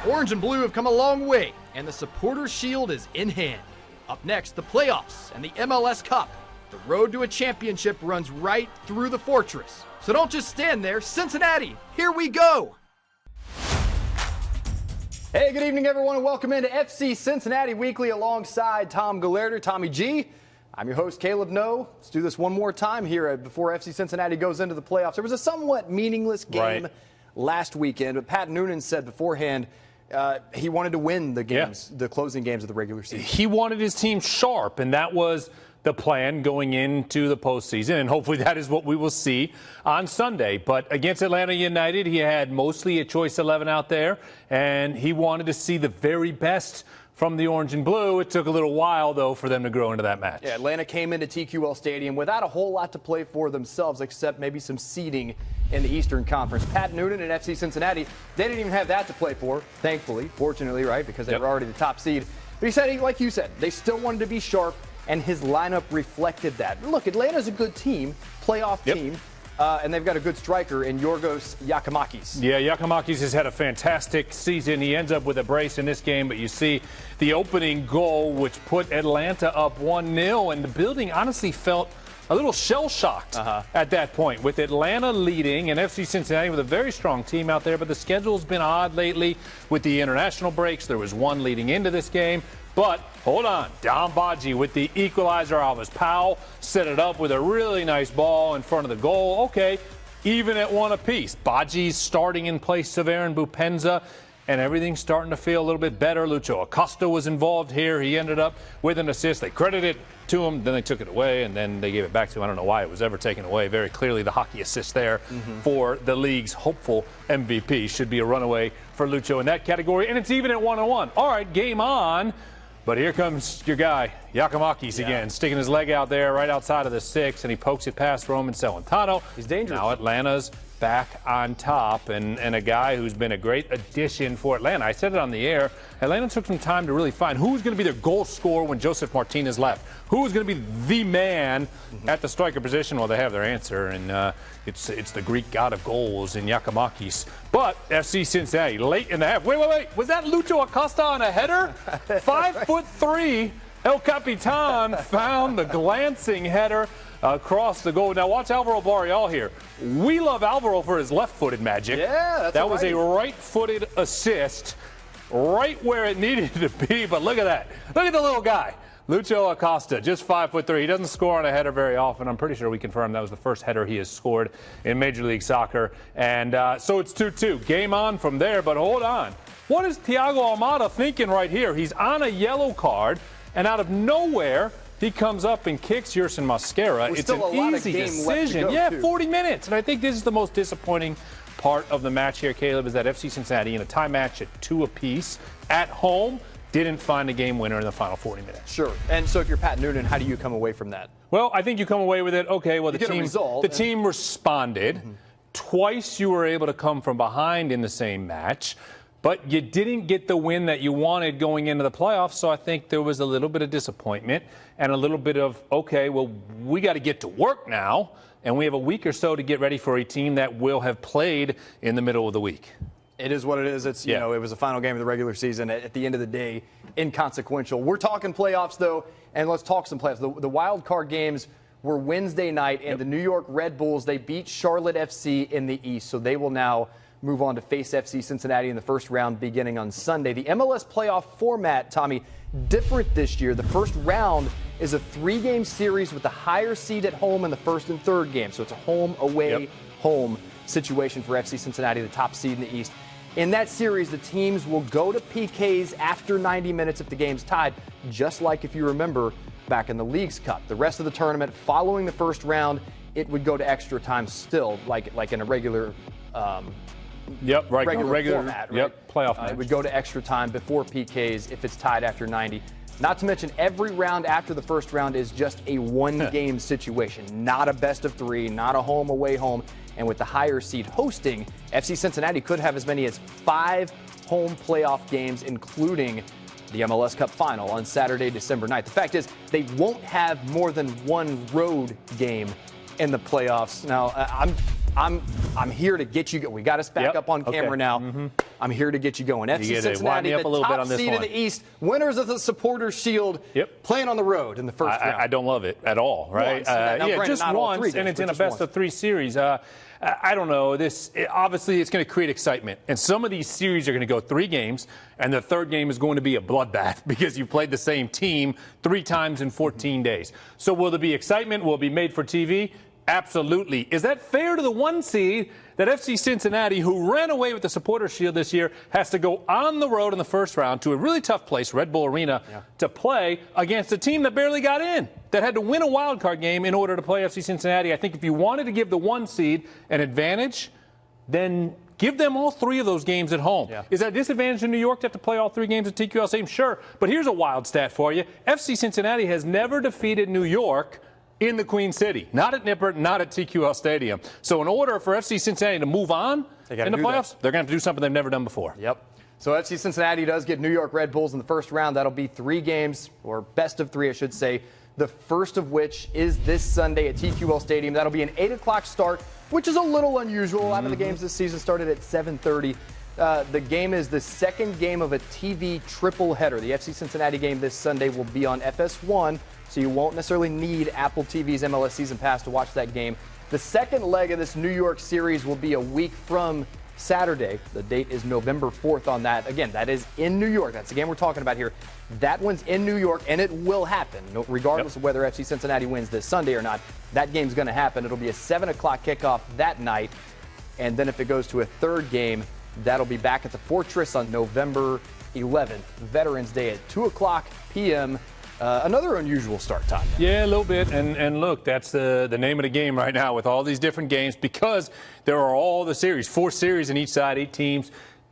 Orange and blue have come a long way, and the Supporters' Shield is in hand. Up next, the playoffs and the MLS Cup. The road to a championship runs right through the fortress. So don't just stand there. Cincinnati, here we go! Hey, good evening, everyone, and welcome into FC Cincinnati Weekly alongside Tom Galerder, Tommy G. I'm your host, Caleb No. Let's do this one more time here before FC Cincinnati goes into the playoffs. There was a somewhat meaningless game last weekend, but Pat Nunan said beforehand he wanted to win the games, the closing games of the regular season. He wanted his team sharp, and that was the plan going into the postseason, and hopefully that is what we will see on Sunday. But against Atlanta United, he had mostly a choice 11 out there, and he wanted to see the very best from the orange and blue. It took a little while, though, for them to grow into that match. Yeah, Atlanta came into TQL Stadium without a whole lot to play for themselves, except maybe some seeding in the Eastern Conference. Pat Nunan and FC Cincinnati, they didn't even have that to play for, thankfully, fortunately, right, because they were already the top seed. But he said, like you said, they still wanted to be sharp, and his lineup reflected that. Look, Atlanta's a good team, playoff team. And they've got a good striker in Yorgos Giakoumakis. Yeah, Giakoumakis has had a fantastic season. He ends up with a brace in this game, but you see the opening goal, which put Atlanta up 1-0, and the building honestly felt a little shell-shocked at that point, with Atlanta leading and FC Cincinnati with a very strong team out there, but the schedule's been odd lately with the international breaks. There was one leading into this game. But hold on, Dom Badji with the equalizer. Alvis Powell set it up with a really nice ball in front of the goal. Okay, even at one apiece. Badji's starting in place of Aaron Bupenza, and everything's starting to feel a little bit better. Lucho Acosta was involved here. He ended up with an assist. They credited it to him, then they took it away, and then they gave it back to him. I don't know why it was ever taken away. Very clearly the hockey assist there for the league's hopeful MVP. Should be a runaway for Lucho in that category, and it's even at 1-1. All right, game on. But here comes your guy, Giakoumakis again, sticking his leg out there right outside of the 6, and he pokes it past Roman Celentano. He's dangerous. Now Atlanta's back on top, and a guy who's been a great addition for Atlanta. I said it on the air. Atlanta took some time to really find who's going to be their goal scorer when Joseph Martinez left. Who's going to be the man at the striker position? Well, they have their answer, and it's the Greek god of goals in Giakoumakis. But FC Cincinnati, late in the half. Wait. Was that Lucho Acosta on a header? 5'3", El Capitan found the glancing header across the goal. Now watch Alvaro Barreal here. We love Alvaro for his left-footed magic. Yeah, that was a right-footed assist, right where it needed to be. But look at that. Look at the little guy. Lucho Acosta, just 5'3". He doesn't score on a header very often. I'm pretty sure we confirmed that was the first header he has scored in Major League Soccer. And so it's 2-2. Game on from there, but hold on. What is Thiago Almada thinking right here? He's on a yellow card, and out of nowhere, he comes up and kicks Yerson Mosquera. It's an easy decision. Yeah, 40 minutes. And I think this is the most disappointing part of the match here, Caleb, is that FC Cincinnati in a tie match at 2 apiece at home didn't find a game winner in the final 40 minutes. Sure. And so if you're Pat Nunan, how do you come away from that? Well, I think you come away with it, okay, well, the team responded. Twice you were able to come from behind in the same match, but you didn't get the win that you wanted going into the playoffs, so I think there was a little bit of disappointment and a little bit of, okay, well, we got to get to work now, and we have a week or so to get ready for a team that will have played in the middle of the week. It is what it is. It's, you know, it was the final game of the regular season. At the end of the day, inconsequential. We're talking playoffs, though, and let's talk some playoffs. The wild card games were Wednesday night, and the New York Red Bulls, they beat Charlotte FC in the East, so they will now move on to face FC Cincinnati in the first round beginning on Sunday. The MLS playoff format, Tommy, different this year. The first round is a 3-game series with the higher seed at home in the first and third game, so it's a home, away, home situation for FC Cincinnati, the top seed in the East. In that series, the teams will go to PKs after 90 minutes if the game's tied, just like if you remember back in the Leagues Cup. The rest of the tournament, following the first round, it would go to extra time still, like in a regular regular format. Right? Playoff match. It would go to extra time before PKs if it's tied after 90. Not to mention, every round after the first round is just a one-game situation, not a best of 3, not a home, away, home. And with the higher seed hosting, FC Cincinnati could have as many as 5 home playoff games, including the MLS Cup final on Saturday, December 9th. The fact is, they won't have more than one road game in the playoffs. Now, I'm here to get you go. We got us back up on camera now. I'm here to get you going. FC Cincinnati, the top seed in the East, winners of the Supporters Shield, playing on the road in the first round. I don't love it at all, right? Just once, and it's in a best-of-3 series. I don't know. Obviously, it's going to create excitement. And some of these series are going to go 3 games, and the third game is going to be a bloodbath because you played the same team 3 times in 14 days. So will there be excitement? Will it be made for TV? Absolutely. Is that fair to the 1 seed that FC Cincinnati, who ran away with the Supporters Shield this year, has to go on the road in the first round to a really tough place, Red Bull Arena, to play against a team that barely got in, that had to win a wild card game in order to play FC Cincinnati? I think if you wanted to give the 1 seed an advantage, then give them all 3 of those games at home. Is that a disadvantage in New York to have to play all 3 games at TQL Stadium? Sure. But here's a wild stat for you. FC Cincinnati has never defeated New York in the Queen City, not at Nippert, not at TQL Stadium. So in order for FC Cincinnati to move on in the playoffs, they're going to have to do something they've never done before. So FC Cincinnati does get New York Red Bulls in the first round. That'll be 3 games, or best of 3, I should say. The first of which is this Sunday at TQL Stadium. That'll be an 8 o'clock start, which is a little unusual. A lot of the games this season started at 7:30. The game is the second game of a TV triple header. The FC Cincinnati game this Sunday will be on FS1, so you won't necessarily need Apple TV's MLS Season Pass to watch that game. The second leg of this New York series will be a week from Saturday. The date is November 4th on that. Again, that is in New York. That's the game we're talking about here. That one's in New York, and it will happen, regardless of whether FC Cincinnati wins this Sunday or not. That game's going to happen. It'll be a 7 o'clock kickoff that night, and then if it goes to a third game, that'll be back at the Fortress on November 11th, Veterans Day at 2 o'clock p.m., another unusual start time. Yeah, a little bit. And look, that's the name of the game right now with all these different games, because there are all the series, 4 series in each side, 8 teams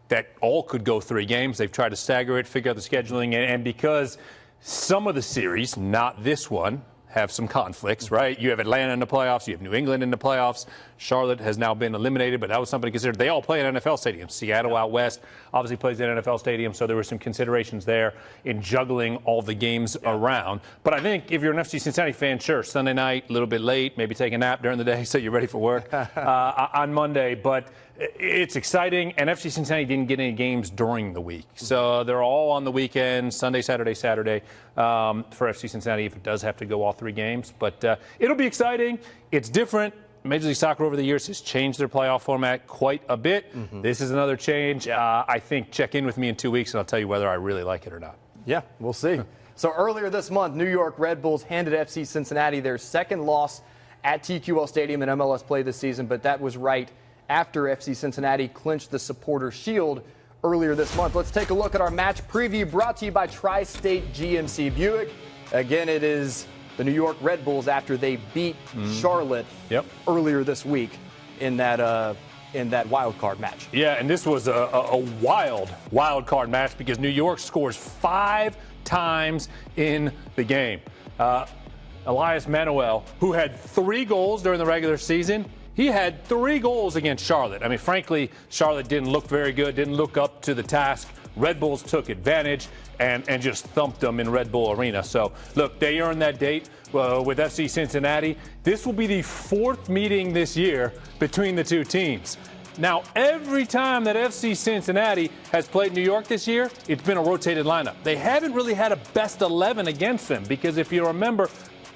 that all could go 3 games. They've tried to stagger it, figure out the scheduling, and because some of the series, not this one, have some conflicts, right? You have Atlanta in the playoffs. You have New England in the playoffs. Charlotte has now been eliminated, but that was something to consider. They all play in NFL stadiums. Seattle out west obviously plays in NFL stadium, so there were some considerations there in juggling all the games around. But I think if you're an FC Cincinnati fan, sure, Sunday night, a little bit late, maybe take a nap during the day so you're ready for work on Monday. But it's exciting, and FC Cincinnati didn't get any games during the week. So they're all on the weekend, Sunday, Saturday, for FC Cincinnati if it does have to go all 3 games. But it'll be exciting. It's different. Major League Soccer over the years has changed their playoff format quite a bit. This is another change. I think check in with me in 2 weeks, and I'll tell you whether I really like it or not. Yeah, we'll see. So earlier this month, New York Red Bulls handed FC Cincinnati their second loss at TQL Stadium in MLS play this season, but that was right after FC Cincinnati clinched the Supporters Shield earlier this month. Let's take a look at our match preview brought to you by Tri-State GMC Buick. Again, it is the New York Red Bulls after they beat Charlotte earlier this week in that wild card match. Yeah, and this was a wild card match because New York scores 5 times in the game. Elias Manuel, who had 3 goals during the regular season, he had 3 goals against Charlotte. I mean, frankly, Charlotte didn't look very good, didn't look up to the task. Red Bulls took advantage and just thumped them in Red Bull Arena. So, look, they earned that date with FC Cincinnati. This will be the 4th meeting this year between the 2 teams. Now, every time that FC Cincinnati has played New York this year, it's been a rotated lineup. They haven't really had a best 11 against them because if you remember,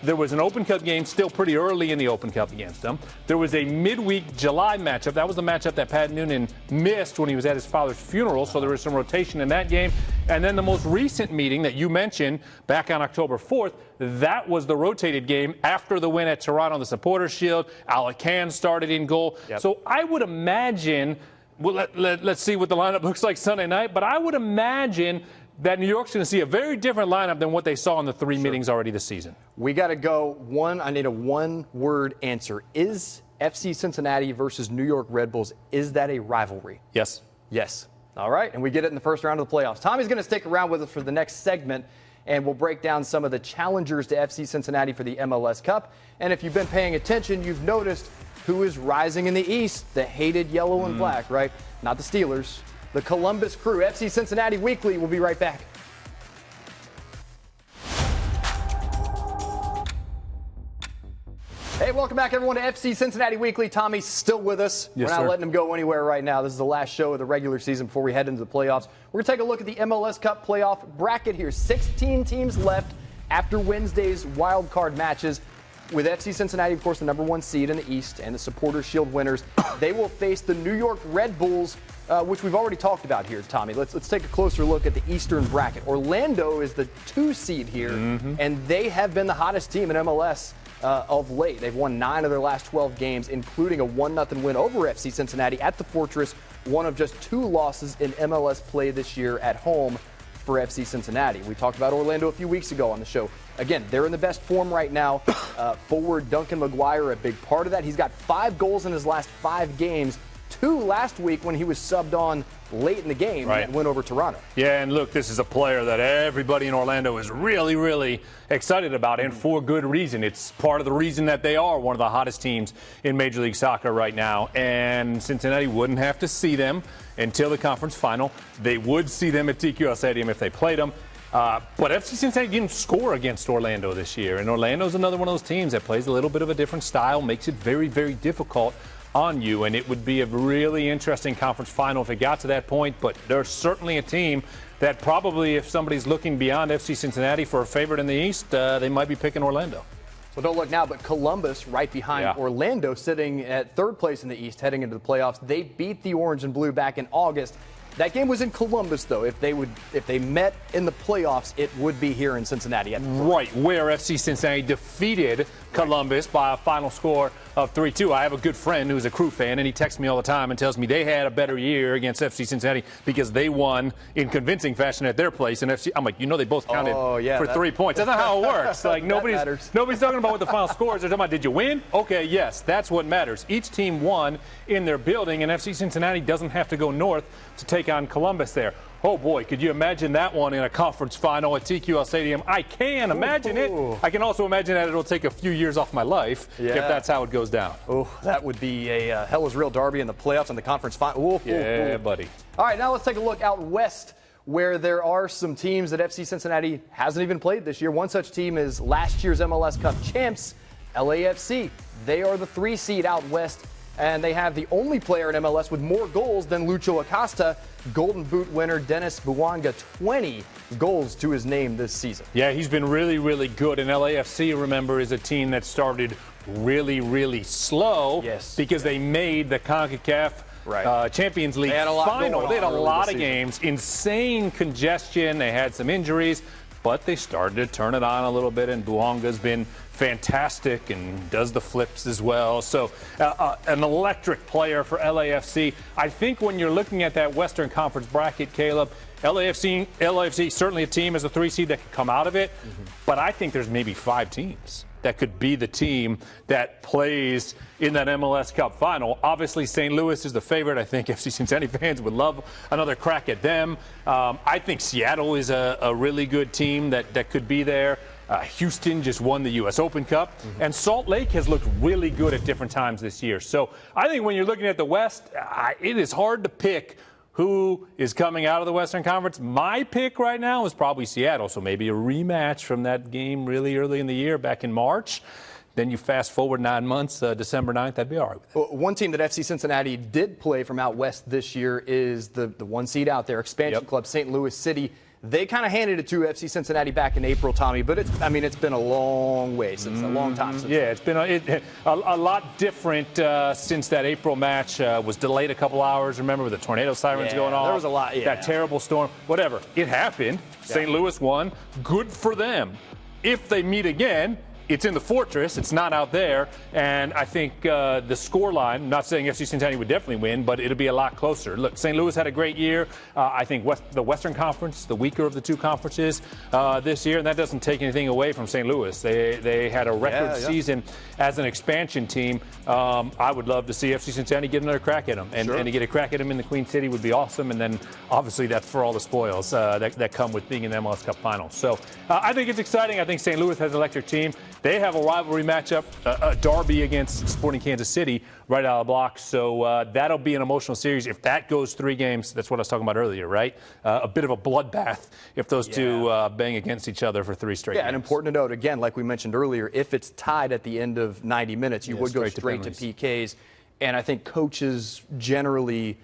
there was an Open Cup game still pretty early in the Open Cup against them. There was a midweek July matchup. That was the matchup that Pat Nunan missed when he was at his father's funeral, so there was some rotation in that game. And then the most recent meeting that you mentioned back on October 4th, that was the rotated game after the win at Toronto, the Supporters Shield. Alacan started in goal. So I would imagine, well, let's see what the lineup looks like Sunday night, but I would imagine that New York's going to see a very different lineup than what they saw in the 3 meetings already this season. We got to go I need a one-word answer. Is FC Cincinnati versus New York Red Bulls, is that a rivalry? Yes. Yes. All right, and we get it in the first round of the playoffs. Tommy's going to stick around with us for the next segment, and we'll break down some of the challengers to FC Cincinnati for the MLS Cup. And if you've been paying attention, you've noticed who is rising in the East, the hated yellow and black, right? Not the Steelers. The Columbus Crew. FC Cincinnati Weekly. We'll be right back. Hey, welcome back, everyone, to FC Cincinnati Weekly. Tommy's still with us. Yes, We're not sir. letting him go anywhere right now. This is the last show of the regular season before we head into the playoffs. We're going to take a look at the MLS Cup playoff bracket here. 16 teams left after Wednesday's wild card matches. With FC Cincinnati, of course, the #1 seed in the East and the Supporters Shield winners. They will face the New York Red Bulls, which we've already talked about here, Tommy. Let's take a closer look at the Eastern bracket. Orlando is the 2 seed here, and they have been the hottest team in MLS of late. They've won 9 of their last 12 games, including a 1-0 win over FC Cincinnati at the Fortress, one of just 2 losses in MLS play this year at home for FC Cincinnati. We talked about Orlando a few weeks ago on the show. Again, they're in the best form right now. Forward Duncan McGuire, a big part of that. He's got 5 goals in his last 5 games, 2 last week when he was subbed on late in the game and went over Toronto. Yeah, and look, this is a player that everybody in Orlando is really, really excited about, and for good reason. It's part of the reason that they are one of the hottest teams in Major League Soccer right now, and Cincinnati wouldn't have to see them until the conference final. They would see them at TQL Stadium if they played them. But FC Cincinnati didn't score against Orlando this year, and Orlando's another one of those teams that plays a little bit of a different style, makes it very, very difficult on you, and it would be a really interesting conference final if it got to that point. But there's certainly a team that probably, if somebody's looking beyond FC Cincinnati for a favorite in the East, they might be picking Orlando. So don't look now, but Columbus right behind Orlando, sitting at 3rd place in the East heading into the playoffs. They beat the Orange and Blue back in August. That game was in Columbus, though. If they met in the playoffs, it would be here in Cincinnati. Right, where FC Cincinnati defeated Columbus by a final score of 3-2. I have a good friend who's a Crew fan, and he texts me all the time and tells me they had a better year against FC Cincinnati because they won in convincing fashion at their place. And FC, I'm like, they both counted for 3 points. That's not how it works. Like nobody's talking about what the final score is. They're talking about, did you win? Okay, yes, that's what matters. Each team won in their building, and FC Cincinnati doesn't have to go north to take on Columbus there. Oh, boy, could you imagine that one in a conference final at TQL Stadium? I can imagine it. I can also imagine that it'll take a few years off my life if that's how it goes down. Oh, that would be a hell is real derby in the playoffs and the conference final. Buddy. All right, now let's take a look out west, where there are some teams that FC Cincinnati hasn't even played this year. One such team is last year's MLS Cup champs, LAFC. They are the 3 seed out west, and they have the only player in MLS with more goals than Lucho Acosta. Golden Boot winner Dennis Bouanga, 20 goals to his name this season. Yeah, he's been really, really good. And LAFC, remember, is a team that started really, really slow because they made the CONCACAF Champions League final. They had a lot of games, insane congestion. They had some injuries, but they started to turn it on a little bit, and Bouanga's been fantastic and does the flips as well. So an electric player for LAFC. I think when you're looking at that Western Conference bracket, Caleb, LAFC certainly a team as a 3 seed that could come out of it, but I think there's maybe 5 teams that could be the team that plays in that MLS Cup final. Obviously, St. Louis is the favorite. I think FC Cincinnati fans would love another crack at them. I think Seattle is a really good team that could be there. Houston just won the U.S. Open Cup, and Salt Lake has looked really good at different times this year. So I think when you're looking at the West, it is hard to pick who is coming out of the Western Conference. My pick right now is probably Seattle, so maybe a rematch from that game really early in the year back in March. Then you fast forward 9 months, December 9th, that'd be all right with Well, one team that FC Cincinnati did play from out west this year is the 1 seed out there, expansion club St. Louis City. They kind of handed it to FC Cincinnati back in April, Tommy, but it's been a long way since, a long time since. Yeah, it's been a lot different since that April match was delayed a couple hours. Remember, with the tornado sirens going off? There was a lot, That terrible storm. Whatever. It happened. St. Louis won. Good for them. If they meet again, it's in the Fortress. It's not out there. And I think the scoreline, I'm not saying FC Cincinnati would definitely win, but it'll be a lot closer. Look, St. Louis had a great year. I think the Western Conference, the weaker of the 2 conferences this year, and that doesn't take anything away from St. Louis. They had a record season as an expansion team. I would love to see FC Cincinnati get another crack at them. And to get a crack at them in the Queen City would be awesome. And then, obviously, that's for all the spoils that come with being in the MLS Cup final. So I think it's exciting. I think St. Louis has an electric team. They have a rivalry matchup, a derby against Sporting Kansas City right out of the block. So that'll be an emotional series. If that goes 3 games, that's what I was talking about earlier, right? A bit of a bloodbath if those two bang against each other for 3 straight games. And important to note, again, like we mentioned earlier, if it's tied at the end of 90 minutes, you would go straight to PKs. And I think coaches generally,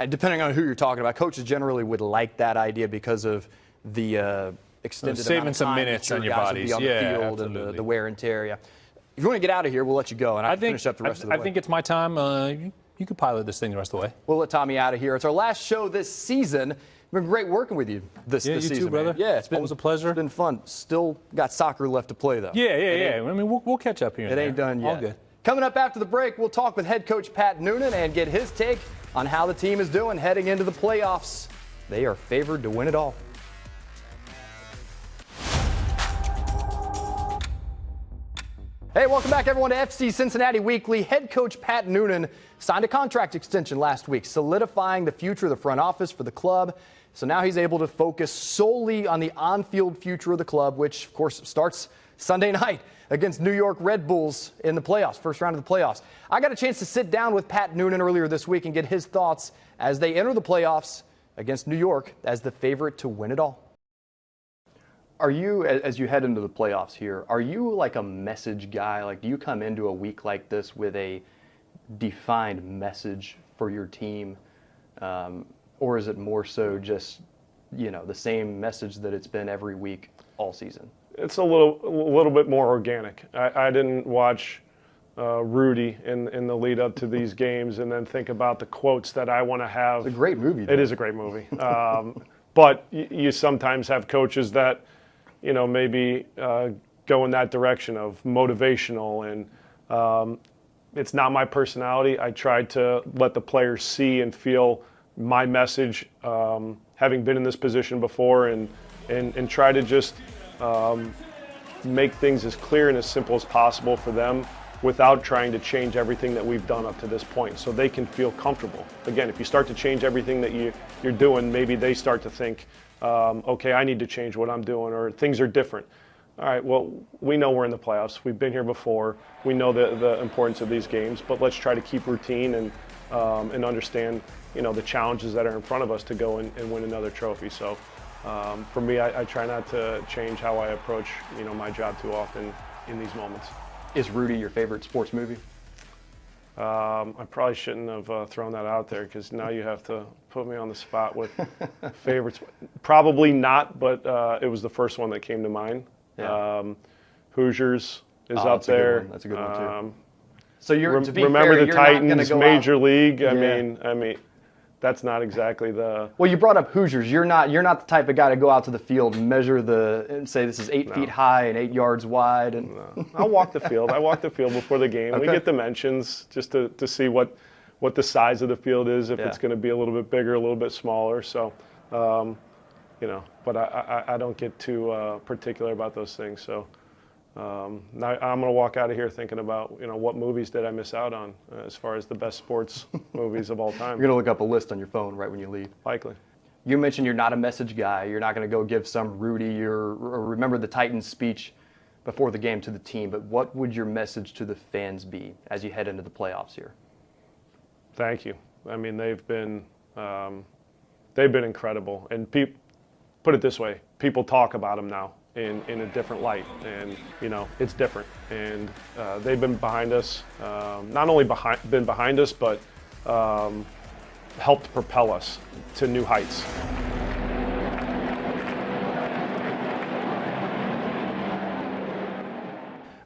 depending on who you're talking about, coaches generally would like that idea because of the extended saving amount of some time minutes that on your guys would bodies. be on the field and the wear and tear. Yeah. If you want to get out of here, we'll let you go, and I can finish up the rest of the way. I think it's my time. You can pilot this thing the rest of the way. We'll let Tommy out of here. It's our last show this season. It's been great working with you this season. You too, brother. Man. Yeah, it's been always a pleasure. It's been fun. Still got soccer left to play, though. Yeah. I mean, we'll catch up here. It ain't done yet. All good. Coming up after the break, we'll talk with head coach Pat Nunan and get his take on how the team is doing heading into the playoffs. They are favored to win it all. Hey, welcome back, everyone, to FC Cincinnati Weekly. Head coach Pat Nunan signed a contract extension last week, solidifying the future of the front office for the club. So now he's able to focus solely on the on-field future of the club, which, of course, starts Sunday night against New York Red Bulls in the playoffs, first round of the playoffs. I got a chance to sit down with Pat Nunan earlier this week and get his thoughts as they enter the playoffs against New York as the favorite to win it all. Are you, as you head into the playoffs here, are you like a message guy? Like, do you come into a week like this with a defined message for your team? Or is it more so just, the same message that it's been every week all season? It's a little bit more organic. I didn't watch Rudy in the lead up to these games and then think about the quotes that I want to have. It's a great movie, though. It is a great movie. But you sometimes have coaches that, maybe go in that direction of motivational, and it's not my personality. I try to let the players see and feel my message, having been in this position before, and try to just make things as clear and as simple as possible for them without trying to change everything that we've done up to this point, so they can feel comfortable. Again, if you start to change everything that you're doing, maybe they start to think, okay, I need to change what I'm doing, or things are different. All right, well, we know we're in the playoffs. We've been here before. We know the importance of these games, but let's try to keep routine and understand, the challenges that are in front of us to go and win another trophy. So for me, I try not to change how I approach, my job too often in these moments. Is Rudy your favorite sports movie? I probably shouldn't have thrown that out there, because now you have to put me on the spot with favorites. Probably not, but it was the first one that came to mind. Yeah. Hoosiers is up there. That's a good one too. So to be remember fair, the Titans, Major League. I Yeah. mean, that's not exactly the. Well, you brought up Hoosiers. You're not the type of guy to go out to the field and measure and say this is 8 feet high and 8 yards wide. And No. I'll walk the field. I walk the field before the game. Okay. We get dimensions just to see what the size of the field is, if it's going to be a little bit bigger, a little bit smaller. So, but I don't get too particular about those things. So now I'm going to walk out of here thinking about, what movies did I miss out on as far as the best sports movies of all time. you're going to look up a list on your phone right when you leave. Likely. You mentioned you're not a message guy. You're not going to go give some Rudy or remember the Titans speech before the game to the team. But what would your message to the fans be as you head into the playoffs here? Thank you. I mean, they've been incredible. And put it this way, people talk about them now in a different light, and it's different. And they've been behind us, not only been behind us, but helped propel us to new heights.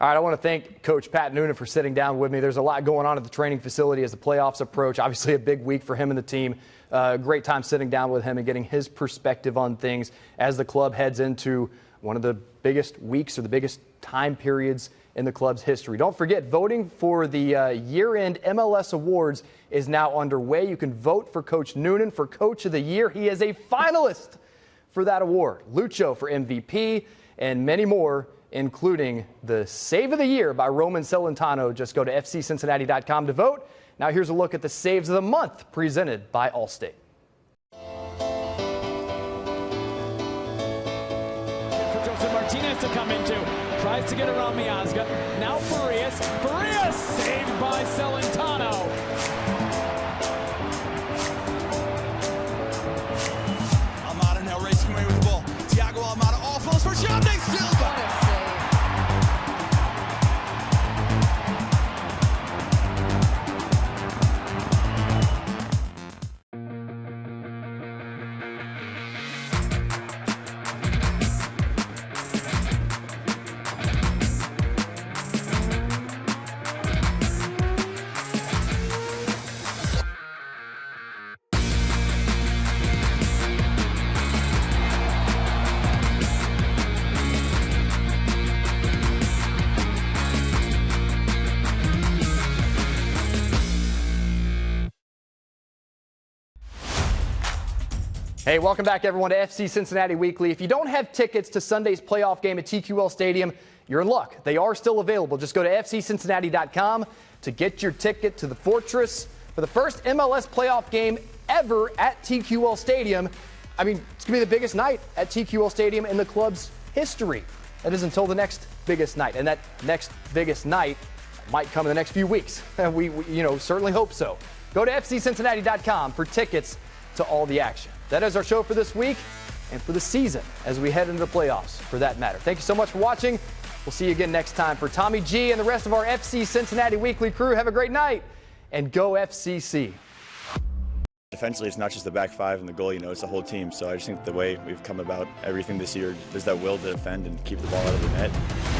All right, I want to thank Coach Pat Nunan for sitting down with me. There's a lot going on at the training facility as the playoffs approach. Obviously a big week for him and the team. Great time sitting down with him and getting his perspective on things as the club heads into one of the biggest weeks or the biggest time periods in the club's history. Don't forget, voting for the year-end MLS awards is now underway. You can vote for Coach Nunan for Coach of the Year. He is a finalist for that award. Lucho for MVP and many more, including the Save of the Year by Roman Celentano. Just go to fccincinnati.com to vote. Now here's a look at the Saves of the Month presented by Allstate. For Joseph Martinez to come into. Tries to get around Miazga. Now Farias. Farias saved by Celentano. Almada now racing away with the ball. Thiago Almada off balls for Xande Silva. Hey, welcome back, everyone, to FC Cincinnati Weekly. If you don't have tickets to Sunday's playoff game at TQL Stadium, you're in luck. They are still available. Just go to fccincinnati.com to get your ticket to the Fortress for the first MLS playoff game ever at TQL Stadium. I mean, it's going to be the biggest night at TQL Stadium in the club's history. That is until the next biggest night, and that next biggest night might come in the next few weeks. We certainly hope so. Go to fccincinnati.com for tickets to all the action. That is our show for this week and for the season as we head into the playoffs, for that matter. Thank you so much for watching. We'll see you again next time. For Tommy G and the rest of our FC Cincinnati Weekly crew, have a great night and go FCC. Defensively, it's not just the back five and the goal, it's the whole team. So I just think the way we've come about everything this year, there's that will to defend and keep the ball out of the net.